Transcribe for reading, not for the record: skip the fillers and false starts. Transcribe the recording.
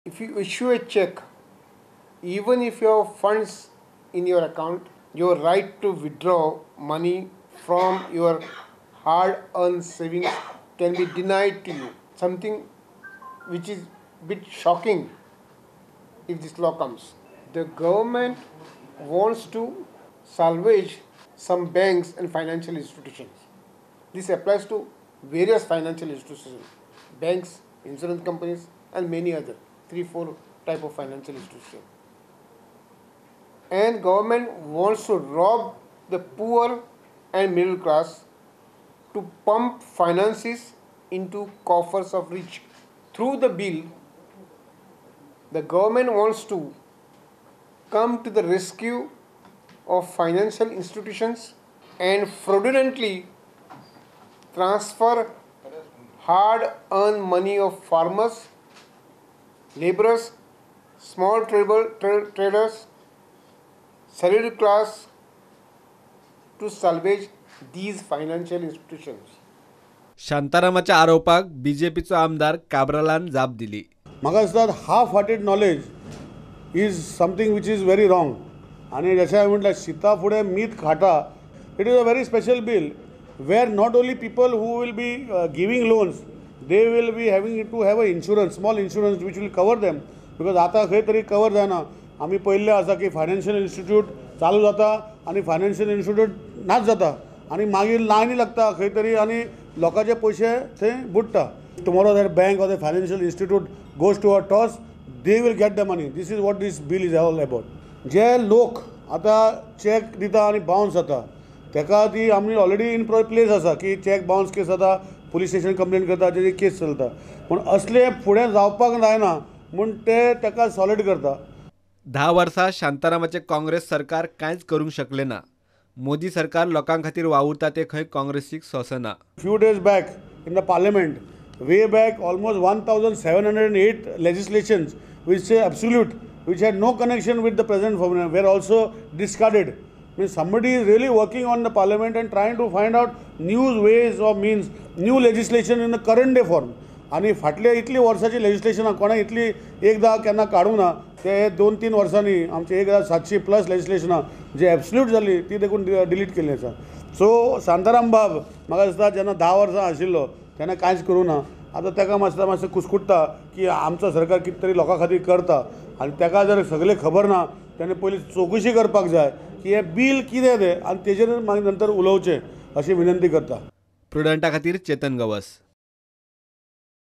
If you issue a check, even if you have funds in your account, your right to withdraw money from your hard-earned savings can be denied to you. Something which is a bit shocking if this law comes. The government wants to salvage some banks and financial institutions. This applies to various financial institutions, banks, insurance companies, and many other 3-4 type of financial institutions. And government wants to rob the poor and middle class to pump finances into coffers of rich. Through the bill, the government wants to come to the rescue of financial institutions and fraudulently transfer hard-earned money of farmers, laborers, small traders, salaried class to salvage these financial institutions. शांतारामाच्या आरोपाक बीजेपीचो आमदार काब्रालान जाप दिली. म्हाका दिसता half-hearted knowledge is something which is very wrong. आणि जशें हांवें म्हटलें शिता फुडें मीठ खाटा, it is a very special bill where not only people who will be giving loans, they will be having to have a insurance, small insurance which will cover them, because आता खंय तरी कवर जायना. आमी पळयल्लें आसा की financial institute चालू जाता आनी फायनान्शियल इन्स्टिट्यूट नाच जाता आनी मागीर लायनी लागता खंय तरी आनी लोकांचे पयशे थंय बुडटा. Tomorrow that bank or the financial institute goes to a toss, they will get the money. This is what this bill is all about. जे लोक आता चॅक दिता आनी बाउन्स जाता तेका ती आमी ऑलरेडी इन प्लेस आसा की चॅक बाउन्स केस जाता, पुलीस स्टेशन कंप्लेंट करता, तेजी केस चलता. पूण असले फुडें जावपाक जायना म्हूण ते तेका सॉलिड करता. 10 वर्सां शांतारामाचे काँग्रेस सरकार कांयच करूंक शकलें ना. मोदी सरकार लोकां खातीर वावुरता ते खंय काँग्रेसीक सोंसना. Few days back in the parliament, way back almost 1708 legislations which say absolute, which had no connection with the present government, were also discarded. I mean, somebody is really working on the parliament and trying to find out new ways or means, new legislation in the current day form. आणि फाटल्या इतली वर्साची लेजिस्लेशनां कोणा इतली एकदा केन्ना काडूंक ना. ते 2-3 वर्सांनी आमचे 1700+ लेजिस्लेशनां जे एब्सल्यूट जाली ती देखून डिलीट केल्ली आसा. सो शांताराम बाब म्हाका दिसता जेन्ना 10 वर्सां आशिल्लो तेन्ना कांयच करूं ना. आतां ताका मातशें कुसकुटता की आमचो सरकार कितें तरी लोकां खातीर करता आनी ताका जर सगळें खबर ना तेणें पयलीं चवकशी करपाक जाय की हें बिल कितें तें आनी तेजेर मागीर नंतर उलोवचें अशी विनंती करता. प्रुडंटा खातीर चेतन गवस.